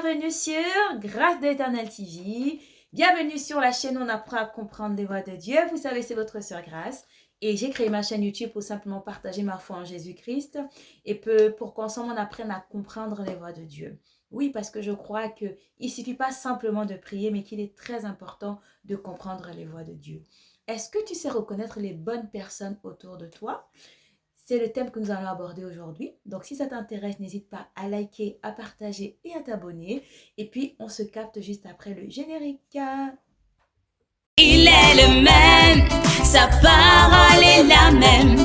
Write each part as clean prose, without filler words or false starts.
bienvenue sur Grâce d'Éternel TV. Bienvenue sur la chaîne où on apprend à comprendre les voies de Dieu. Vous savez, c'est votre sœur Grâce. Et j'ai créé ma chaîne YouTube pour simplement partager ma foi en Jésus-Christ et pour qu'ensemble on apprenne à comprendre les voies de Dieu. Oui, parce que je crois qu'il ne suffit pas simplement de prier, mais qu'il est très important de comprendre les voies de Dieu. Est-ce que tu sais reconnaître les bonnes personnes autour de toi? C'est le thème que nous allons aborder aujourd'hui. Donc, si ça t'intéresse, n'hésite pas à liker, à partager et à t'abonner. Et puis, on se capte juste après le générique. Il est le même, sa parole est la même.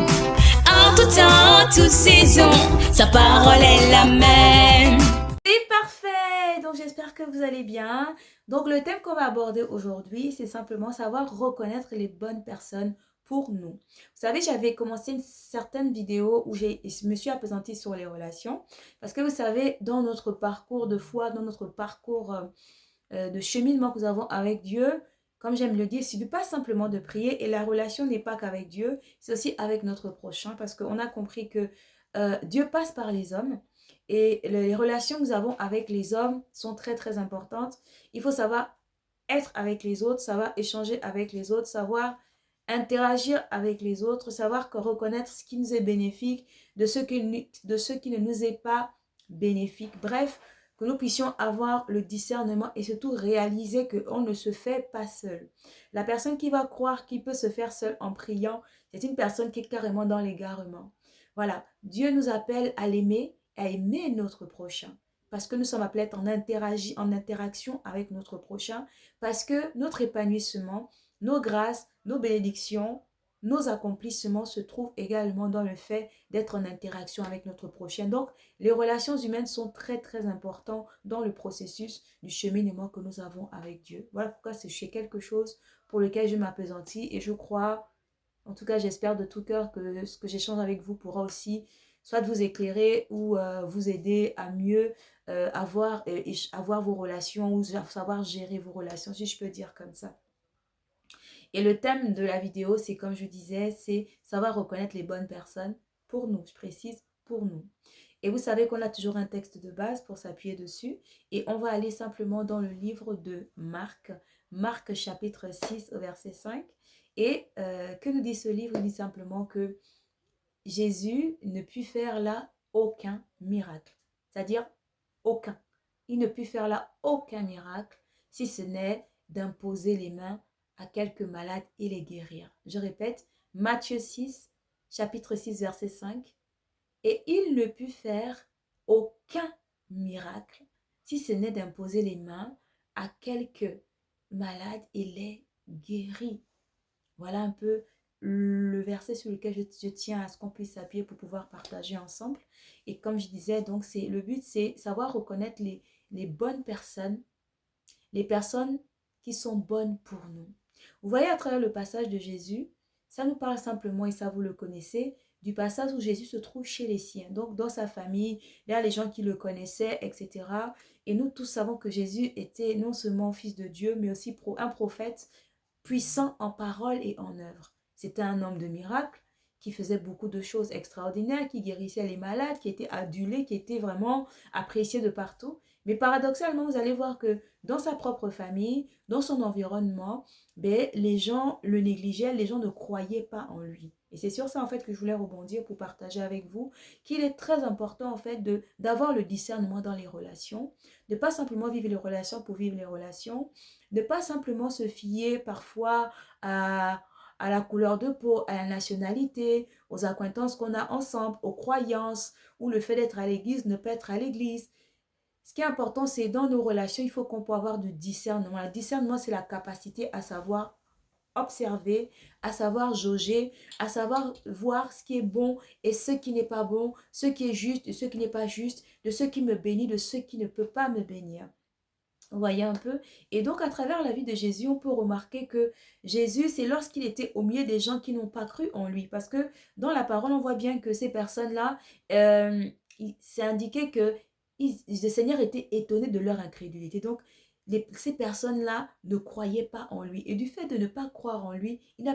En tout temps, en toute saison, sa parole est la même. C'est parfait! Donc, j'espère que vous allez bien. Donc, le thème qu'on va aborder aujourd'hui, c'est simplement savoir reconnaître les bonnes personnes pour nous. Vous savez, j'avais commencé une certaine vidéo où je me suis appesantie sur les relations. Parce que vous savez, dans notre parcours de foi, dans notre parcours de cheminement que nous avons avec Dieu, comme j'aime le dire, il ne suffit pas simplement de prier. Et la relation n'est pas qu'avec Dieu, c'est aussi avec notre prochain. Parce qu'on a compris que Dieu passe par les hommes. Et les relations que nous avons avec les hommes sont très, très importantes. Il faut savoir être avec les autres, savoir échanger avec les autres, savoir interagir avec les autres, savoir reconnaître ce qui nous est bénéfique de ce qui ne nous est pas bénéfique. Bref, que nous puissions avoir le discernement et surtout réaliser qu'on ne se fait pas seul. La personne qui va croire qu'il peut se faire seul en priant, c'est une personne qui est carrément dans l'égarement. Voilà, Dieu nous appelle à l'aimer, à aimer notre prochain. Parce que nous sommes appelés en interaction avec notre prochain. Parce que notre épanouissement, nos grâces, nos bénédictions, nos accomplissements se trouvent également dans le fait d'être en interaction avec notre prochain. Donc, les relations humaines sont très, très importantes dans le processus du cheminement que nous avons avec Dieu. Voilà pourquoi c'est quelque chose pour lequel je m'appesantis et je crois, en tout cas j'espère de tout cœur que ce que j'échange avec vous pourra aussi soit vous éclairer ou vous aider à mieux avoir vos relations ou savoir gérer vos relations, si je peux dire comme ça. Et le thème de la vidéo, c'est comme je disais, c'est savoir reconnaître les bonnes personnes pour nous, je précise, pour nous. Et vous savez qu'on a toujours un texte de base pour s'appuyer dessus. Et on va aller simplement dans le livre de Marc, Marc chapitre 6 au verset 5. Et que nous dit ce livre? Il dit simplement que Jésus ne put faire là aucun miracle. C'est-à-dire aucun. Il ne put faire là aucun miracle si ce n'est d'imposer les mains à quelques malades et les guérir. Je répète, Matthieu 6, chapitre 6, verset 5. Et il ne put faire aucun miracle si ce n'est d'imposer les mains à quelques malades et les guérir. Voilà un peu le verset sur lequel je tiens à ce qu'on puisse s'appuyer pour pouvoir partager ensemble. Et comme je disais, donc le but, c'est savoir reconnaître les bonnes personnes, les personnes qui sont bonnes pour nous. Vous voyez à travers le passage de Jésus, ça nous parle simplement, et ça vous le connaissez, du passage où Jésus se trouve chez les siens, donc dans sa famille, là les gens qui le connaissaient, etc. Et nous tous savons que Jésus était non seulement fils de Dieu, mais aussi un prophète puissant en parole et en œuvre. C'était un homme de miracle qui faisait beaucoup de choses extraordinaires, qui guérissait les malades, qui était adulé, qui était vraiment apprécié de partout. Mais paradoxalement, vous allez voir que dans sa propre famille, dans son environnement, les gens le négligeaient, les gens ne croyaient pas en lui. Et c'est sur ça en fait que je voulais rebondir pour partager avec vous qu'il est très important en fait d'avoir le discernement dans les relations, de pas simplement vivre les relations pour vivre les relations, de pas simplement se fier parfois à la couleur de peau, à la nationalité, aux acquaintances qu'on a ensemble, aux croyances, ou le fait d'être à l'église, ne pas être à l'église. Ce qui est important, c'est dans nos relations, il faut qu'on puisse avoir du discernement. Le discernement, c'est la capacité à savoir observer, à savoir jauger, à savoir voir ce qui est bon et ce qui n'est pas bon, ce qui est juste et ce qui n'est pas juste, de ce qui me bénit, de ce qui ne peut pas me bénir. Vous voyez un peu? Et donc, à travers la vie de Jésus, on peut remarquer que Jésus, c'est lorsqu'il était au milieu des gens qui n'ont pas cru en lui. Parce que dans la parole, on voit bien que ces personnes-là, c'est indiqué que le Seigneur était étonné de leur incrédulité. Donc, ces personnes-là ne croyaient pas en lui. Et du fait de ne pas croire en lui, il n'a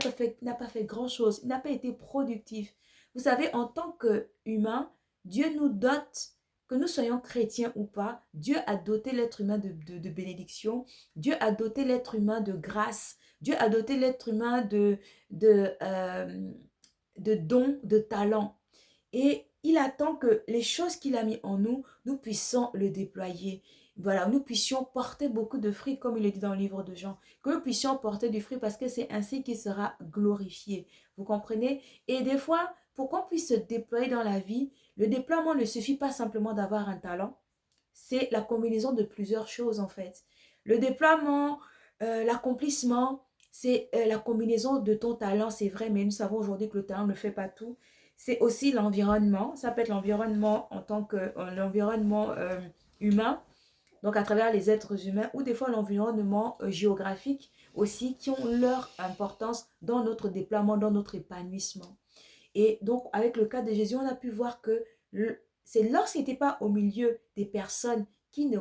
pas fait grand-chose. Il n'a pas été productif. Vous savez, en tant qu'humain, Dieu nous dote que nous soyons chrétiens ou pas, Dieu a doté l'être humain de bénédiction, Dieu a doté l'être humain de grâce, Dieu a doté l'être humain de, euh, de dons, de talents. Et il attend que les choses qu'il a mis en nous, nous puissions le déployer. Voilà, nous puissions porter beaucoup de fruits, comme il est dit dans le livre de Jean. Que nous puissions porter du fruit parce que c'est ainsi qu'il sera glorifié. Vous comprenez? Et des fois, pour qu'on puisse se déployer dans la vie, le déploiement ne suffit pas simplement d'avoir un talent. C'est la combinaison de plusieurs choses en fait. Le déploiement, l'accomplissement, c'est la combinaison de ton talent, c'est vrai, mais nous savons aujourd'hui que le talent ne fait pas tout. C'est aussi l'environnement, ça peut être l'environnement en tant que l'environnement humain, donc à travers les êtres humains, ou des fois l'environnement géographique aussi, qui ont leur importance dans notre déploiement, dans notre épanouissement. Et donc, avec le cas de Jésus, on a pu voir que c'est lorsqu'il n'était pas au milieu des personnes qui ne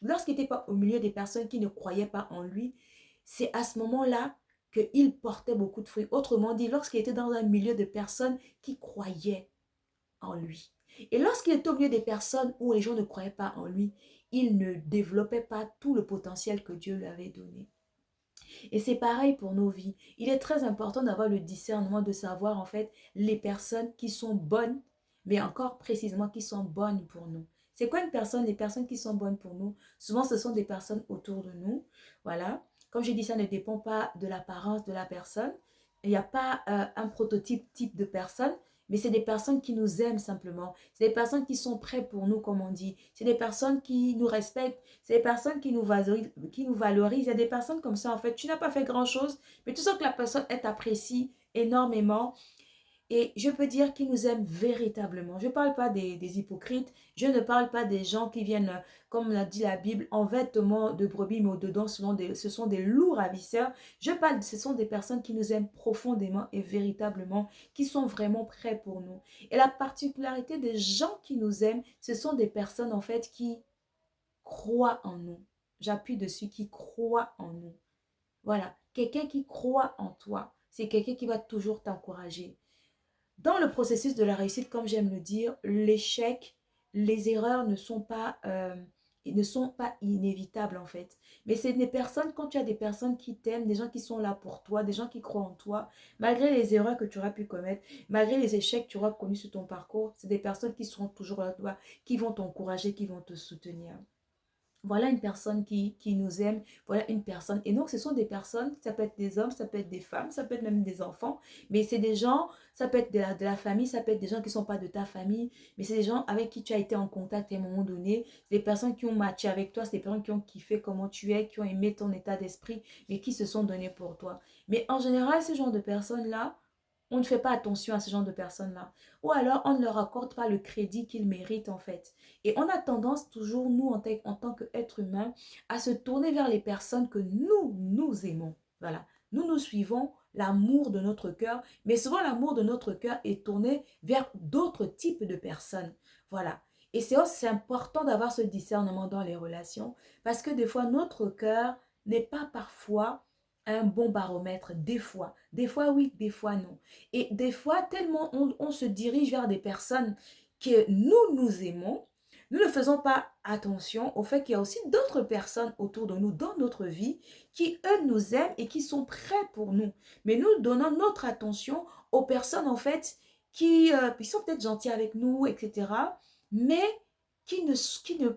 lorsqu'il n'était pas au milieu des personnes qui ne croyaient pas en lui, c'est à ce moment-là qu'il portait beaucoup de fruits. Autrement dit, lorsqu'il était dans un milieu de personnes qui croyaient en lui. Et lorsqu'il était au milieu des personnes où les gens ne croyaient pas en lui, il ne développait pas tout le potentiel que Dieu lui avait donné. Et c'est pareil pour nos vies. Il est très important d'avoir le discernement de savoir en fait les personnes qui sont bonnes, mais encore précisément qui sont bonnes pour nous. C'est quoi une personne? Les personnes qui sont bonnes pour nous, souvent ce sont des personnes autour de nous. Voilà. Comme je dis, ça ne dépend pas de l'apparence de la personne. Il n'y a pas un prototype type de personne, mais c'est des personnes qui nous aiment simplement. C'est des personnes qui sont prêtes pour nous, comme on dit. C'est des personnes qui nous respectent. C'est des personnes qui nous valorisent, qui nous valorisent. Il y a des personnes comme ça, en fait. Tu n'as pas fait grand-chose, mais tu sens que la personne, elle t'apprécie énormément. Et je peux dire qu'ils nous aiment véritablement. Je ne parle pas des hypocrites. Je ne parle pas des gens qui viennent, comme l'a dit la Bible, en vêtements de brebis, mais au-dedans, ce sont des loups ravisseurs. Je parle, ce sont des personnes qui nous aiment profondément et véritablement, qui sont vraiment prêts pour nous. Et la particularité des gens qui nous aiment, ce sont des personnes, en fait, qui croient en nous. J'appuie dessus, qui croient en nous. Voilà. Quelqu'un qui croit en toi, c'est quelqu'un qui va toujours t'encourager. Dans le processus de la réussite, comme j'aime le dire, l'échec, les erreurs ne sont pas inévitables en fait. Mais c'est des personnes, quand tu as des personnes qui t'aiment, des gens qui sont là pour toi, des gens qui croient en toi, malgré les erreurs que tu auras pu commettre, malgré les échecs que tu auras connus sur ton parcours, c'est des personnes qui seront toujours là pour toi, qui vont t'encourager, qui vont te soutenir. Voilà une personne qui nous aime, voilà une personne. Et donc, ce sont des personnes, ça peut être des hommes, ça peut être des femmes, ça peut être même des enfants, mais c'est des gens, ça peut être de la famille, ça peut être des gens qui ne sont pas de ta famille, mais c'est des gens avec qui tu as été en contact à un moment donné, c'est des personnes qui ont matché avec toi, c'est des personnes qui ont kiffé comment tu es, qui ont aimé ton état d'esprit, mais qui se sont donnés pour toi. Mais en général, ce genre de personnes-là, on ne fait pas attention à ce genre de personnes-là. Ou alors, on ne leur accorde pas le crédit qu'ils méritent en fait. Et on a tendance toujours, nous, en tant qu'êtres humains, à se tourner vers les personnes que nous aimons. Voilà. Nous suivons l'amour de notre cœur, mais souvent l'amour de notre cœur est tourné vers d'autres types de personnes. Voilà. Et c'est important d'avoir ce discernement dans les relations parce que des fois, notre cœur n'est pas parfois un bon baromètre, des fois oui, des fois non. Et des fois, tellement on se dirige vers des personnes que nous aimons, nous ne faisons pas attention au fait qu'il y a aussi d'autres personnes autour de nous dans notre vie qui, eux, nous aiment et qui sont prêts pour nous. Mais nous donnons notre attention aux personnes, en fait, qui sont peut-être gentilles avec nous, etc., mais qui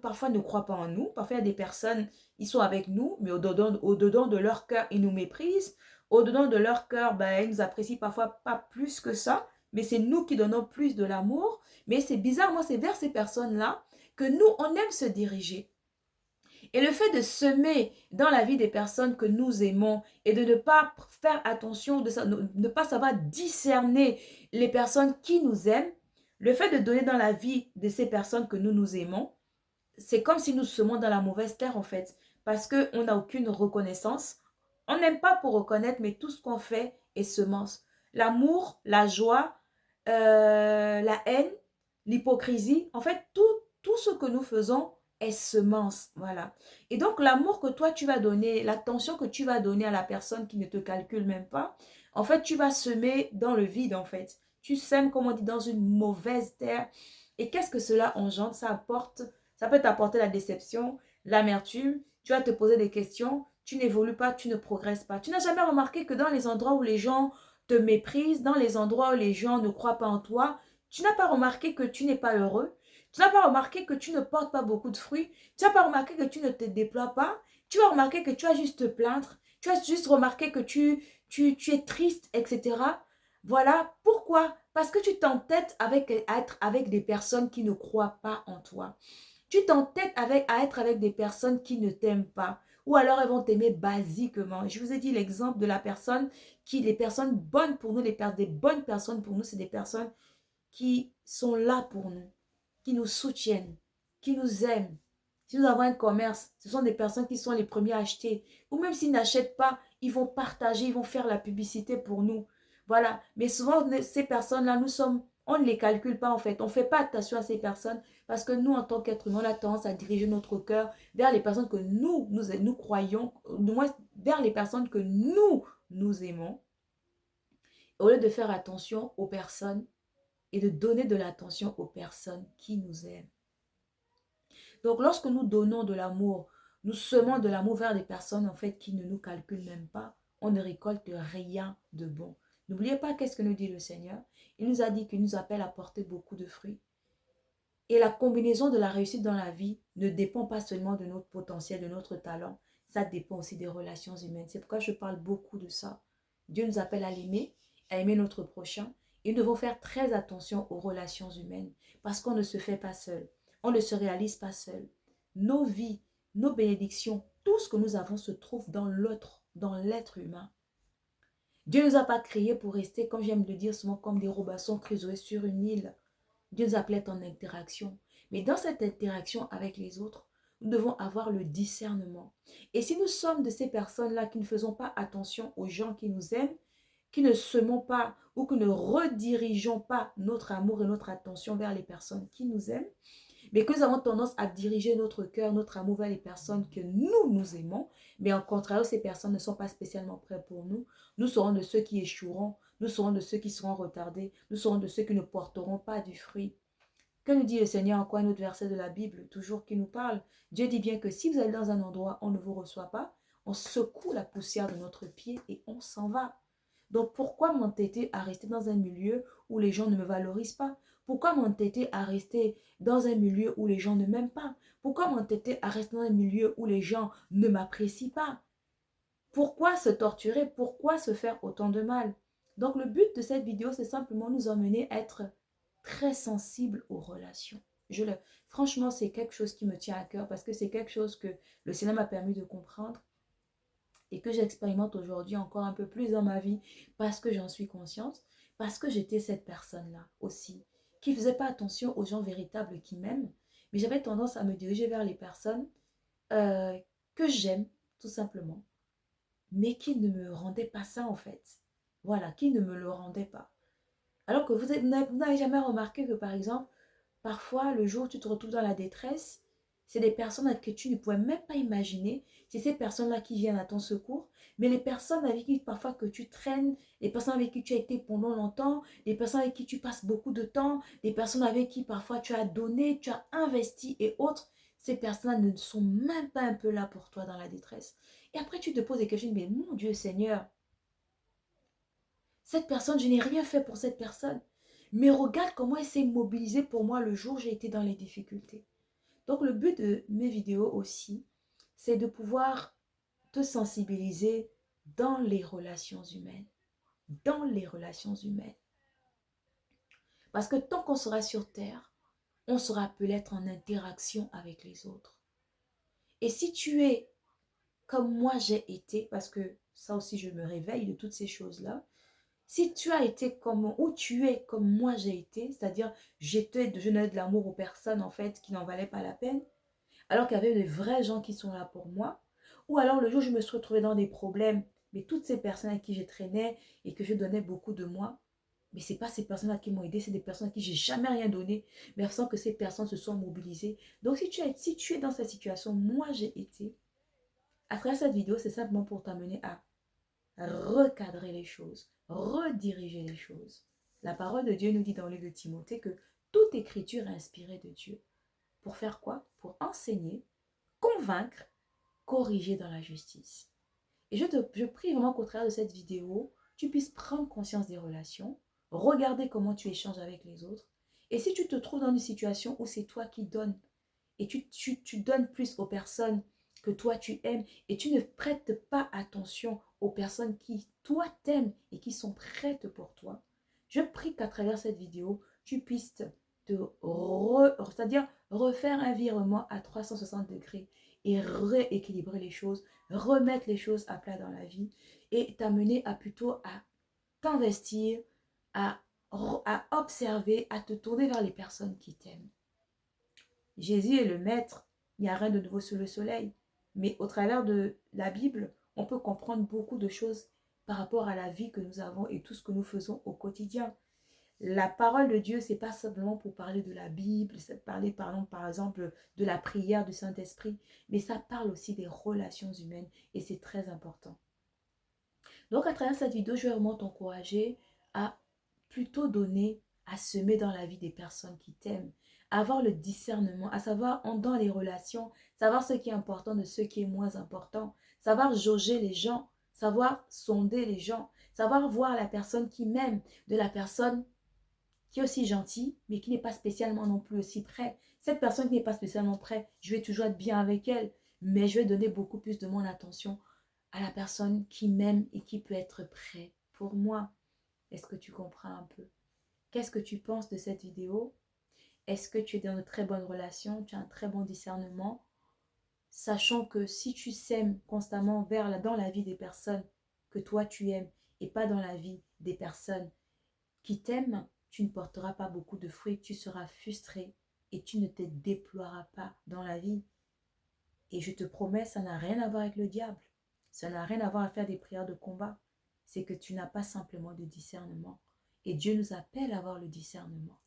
parfois ne croient pas en nous. Parfois, il y a des personnes, ils sont avec nous, mais au-dedans de leur cœur, ils nous méprisent. Au-dedans de leur cœur, ben, ils nous apprécient parfois pas plus que ça, mais c'est nous qui donnons plus de l'amour. Mais c'est bizarre, moi, c'est vers ces personnes-là que nous, on aime se diriger. Et le fait de semer dans la vie des personnes que nous aimons et de ne pas faire attention, de ne pas savoir discerner les personnes qui nous aiment, le fait de donner dans la vie de ces personnes que nous aimons, c'est comme si nous semons dans la mauvaise terre en fait, parce qu'on n'a aucune reconnaissance. On n'aime pas pour reconnaître, mais tout ce qu'on fait est semence. L'amour, la joie, la haine, l'hypocrisie, en fait, tout ce que nous faisons est semence, voilà. Et donc, l'amour que toi, tu vas donner, l'attention que tu vas donner à la personne qui ne te calcule même pas, en fait, tu vas semer dans le vide, en fait. Tu sèmes, comme on dit, dans une mauvaise terre. Et qu'est-ce que cela engendre? Ça peut t'apporter la déception, l'amertume. Tu vas te poser des questions. Tu n'évolues pas, tu ne progresses pas. Tu n'as jamais remarqué que dans les endroits où les gens te méprisent, dans les endroits où les gens ne croient pas en toi, tu n'as pas remarqué que tu n'es pas heureux. Tu n'as pas remarqué que tu ne portes pas beaucoup de fruits. Tu n'as pas remarqué que tu ne te déploies pas. Tu as remarqué que tu as juste te plaindre. Tu as juste remarqué que tu es triste, etc. Voilà pourquoi. Parce que tu t'entêtes à être avec des personnes qui ne croient pas en toi. Tu t'entêtes à être avec des personnes qui ne t'aiment pas. Ou alors elles vont t'aimer basiquement. Je vous ai dit l'exemple de la personne les personnes bonnes pour nous, des bonnes personnes pour nous, c'est des personnes qui sont là pour nous, qui nous soutiennent, qui nous aiment. Si nous avons un commerce, ce sont des personnes qui sont les premiers à acheter. Ou même s'ils n'achètent pas, ils vont partager, ils vont faire la publicité pour nous. Voilà. Mais souvent, ces personnes-là, on ne les calcule pas en fait. On ne fait pas attention à ces personnes parce que nous, en tant qu'êtres humains, on a tendance à diriger notre cœur vers les personnes que nous croyons, du moins vers les personnes que nous aimons, au lieu de faire attention aux personnes et de donner de l'attention aux personnes qui nous aiment. Donc, lorsque nous donnons de l'amour, nous semons de l'amour vers des personnes en fait qui ne nous calculent même pas, on ne récolte rien de bon. N'oubliez pas qu'est-ce que nous dit le Seigneur. Il nous a dit qu'il nous appelle à porter beaucoup de fruits. Et la combinaison de la réussite dans la vie ne dépend pas seulement de notre potentiel, de notre talent. Ça dépend aussi des relations humaines. C'est pourquoi je parle beaucoup de ça. Dieu nous appelle à l'aimer, à aimer notre prochain. Et nous devons faire très attention aux relations humaines parce qu'on ne se fait pas seul. On ne se réalise pas seul. Nos vies, nos bénédictions, tout ce que nous avons se trouve dans l'autre, dans l'être humain. Dieu ne nous a pas créés pour rester, comme j'aime le dire souvent, comme des Robinson Crusoe sur une île. Dieu nous appelait en interaction. Mais dans cette interaction avec les autres, nous devons avoir le discernement. Et si nous sommes de ces personnes-là qui ne faisons pas attention aux gens qui nous aiment, qui ne semons pas ou que ne redirigeons pas notre amour et notre attention vers les personnes qui nous aiment, mais que nous avons tendance à diriger notre cœur, notre amour vers les personnes que nous aimons, mais en contraire, ces personnes ne sont pas spécialement prêtes pour nous, nous serons de ceux qui échoueront, nous serons de ceux qui seront retardés, nous serons de ceux qui ne porteront pas du fruit. Que nous dit le Seigneur en quoi un autre verset de la Bible, toujours qui nous parle? Dieu dit bien que si vous allez dans un endroit où on ne vous reçoit pas, on secoue la poussière de notre pied et on s'en va. Donc pourquoi m'entêter à rester dans un milieu où les gens ne me valorisent pas? Pourquoi m'entêter à rester dans un milieu où les gens ne m'aiment pas? Pourquoi m'entêter à rester dans un milieu où les gens ne m'apprécient pas? Pourquoi se torturer? Pourquoi se faire autant de mal? Donc le but de cette vidéo, c'est simplement nous emmener à être très sensibles aux relations. Franchement, c'est quelque chose qui me tient à cœur parce que c'est quelque chose que le Seigneur m'a permis de comprendre et que j'expérimente aujourd'hui encore un peu plus dans ma vie parce que j'en suis consciente, parce que j'étais cette personne-là aussi, qui ne faisait pas attention aux gens véritables qui m'aiment, mais j'avais tendance à me diriger vers les personnes euh, que j'aime, tout simplement, mais qui ne me rendaient pas ça en fait. Voilà, qui ne me le rendaient pas. Alors que vous n'avez jamais remarqué que par exemple, parfois le jour où tu te retrouves dans la détresse, c'est des personnes à que tu ne pouvais même pas imaginer. C'est ces personnes-là qui viennent à ton secours. Mais les personnes avec qui parfois que tu traînes, les personnes avec qui tu as été pendant longtemps, les personnes avec qui tu passes beaucoup de temps, les personnes avec qui parfois tu as donné, tu as investi et autres, ces personnes-là ne sont même pas un peu là pour toi dans la détresse. Et après tu te poses des questions, mais mon Dieu Seigneur, cette personne, je n'ai rien fait pour cette personne. Mais regarde comment elle s'est mobilisée pour moi le jour où j'ai été dans les difficultés. Donc le but de mes vidéos aussi, c'est de pouvoir te sensibiliser dans les relations humaines. Dans les relations humaines. Parce que tant qu'on sera sur Terre, on sera appelé à être en interaction avec les autres. Et si tu es comme moi j'ai été, parce que ça aussi je me réveille de toutes ces choses-là, si tu as été comme, ou tu es comme moi j'ai été, c'est-à-dire je donnais de l'amour aux personnes en fait qui n'en valaient pas la peine, alors qu'il y avait de vrais gens qui sont là pour moi, ou alors le jour où je me suis retrouvée dans des problèmes, mais toutes ces personnes à qui je traînais et que je donnais beaucoup de moi, mais ce n'est pas ces personnes-là qui m'ont aidé, c'est des personnes à qui j'ai jamais rien donné, mais sans que ces personnes se soient mobilisées. Donc si tu es dans cette situation, moi j'ai été, à travers cette vidéo, c'est simplement pour t'amener à recadrer les choses, rediriger les choses. La parole de Dieu nous dit dans le livre de Timothée que toute écriture est inspirée de Dieu. Pour faire quoi? Pour enseigner, convaincre, corriger dans la justice. Et je prie vraiment qu'au travers de cette vidéo, tu puisses prendre conscience des relations, regarder comment tu échanges avec les autres. Et si tu te trouves dans une situation où c'est toi qui donnes, et tu donnes plus aux personnes que toi tu aimes, et tu ne prêtes pas attention aux personnes qui toi t'aimes et qui sont prêtes pour toi, je prie qu'à travers cette vidéo, tu puisses c'est-à-dire refaire un virement à 360 degrés et rééquilibrer les choses, remettre les choses à plat dans la vie et t'amener à plutôt à t'investir, à, à observer, à te tourner vers les personnes qui t'aiment. Jésus est le maître, il n'y a rien de nouveau sous le soleil. Mais au travers de la Bible, on peut comprendre beaucoup de choses par rapport à la vie que nous avons et tout ce que nous faisons au quotidien. La parole de Dieu, c'est pas simplement pour parler de la Bible, c'est parler par exemple de la prière du Saint-Esprit, mais ça parle aussi des relations humaines et c'est très important. Donc à travers cette vidéo, je vais vraiment t'encourager à plutôt donner, à semer dans la vie des personnes qui t'aiment, à avoir le discernement, à savoir dans les relations, savoir ce qui est important de ce qui est moins important, savoir jauger les gens, savoir sonder les gens, savoir voir la personne qui m'aime de la personne qui est aussi gentille, mais qui n'est pas spécialement non plus aussi près. Cette personne qui n'est pas spécialement près, je vais toujours être bien avec elle, mais je vais donner beaucoup plus de mon attention à la personne qui m'aime et qui peut être prêt pour moi. Est-ce que tu comprends un peu? Qu'est-ce que tu penses de cette vidéo? Est-ce que tu es dans de très bonnes relations? Tu as un très bon discernement? Sachant que si tu sèmes constamment dans la vie des personnes que toi tu aimes et pas dans la vie des personnes qui t'aiment, tu ne porteras pas beaucoup de fruits, tu seras frustré et tu ne te déploieras pas dans la vie. Et je te promets, ça n'a rien à voir avec le diable. Ça n'a rien à voir à faire des prières de combat. C'est que tu n'as pas simplement de discernement. Et Dieu nous appelle à avoir le discernement.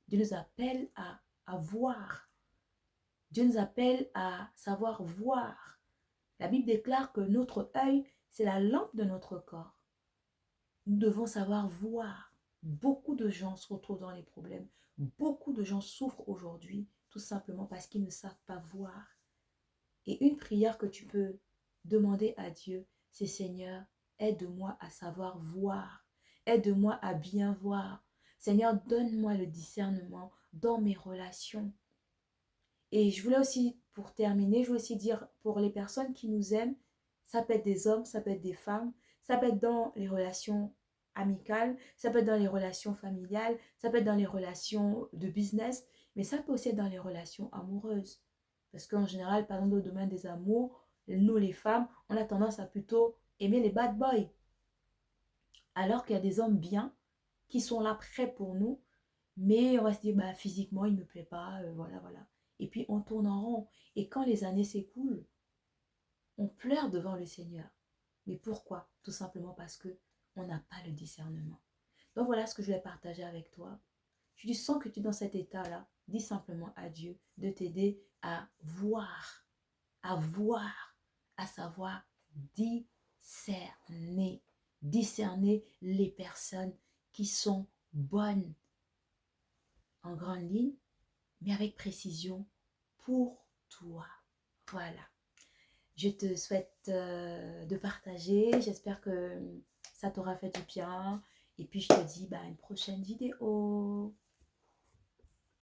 Dieu nous appelle à voir. Dieu nous appelle à savoir voir. La Bible déclare que notre œil, c'est la lampe de notre corps. Nous devons savoir voir. Beaucoup de gens se retrouvent dans les problèmes. Beaucoup de gens souffrent aujourd'hui tout simplement parce qu'ils ne savent pas voir. Et une prière que tu peux demander à Dieu, c'est Seigneur, aide-moi à savoir voir. Aide-moi à bien voir. Seigneur, donne-moi le discernement dans mes relations. Et je voulais aussi, pour terminer, je voulais aussi dire pour les personnes qui nous aiment, ça peut être des hommes, ça peut être des femmes, ça peut être dans les relations amicales, ça peut être dans les relations familiales, ça peut être dans les relations de business, mais ça peut aussi être dans les relations amoureuses. Parce qu'en général, par exemple, au domaine des amours, nous les femmes, on a tendance à plutôt aimer les bad boys. Alors qu'il y a des hommes bien qui sont là prêts pour nous, mais on va se dire, bah, physiquement, il ne me plaît pas, voilà, voilà. Et puis on tourne en rond. Et quand les années s'écoulent, on pleure devant le Seigneur. Mais pourquoi? Tout simplement parce que on n'a pas le discernement. Donc voilà ce que je voulais partager avec toi. Je sens que tu es dans cet état-là. Dis simplement à Dieu de t'aider à voir, à savoir discerner. Discerner les personnes qui sont bonnes en grande ligne, mais avec précision pour toi. Voilà. Je te souhaite de partager. J'espère que ça t'aura fait du bien. Et puis, je te dis à une prochaine vidéo.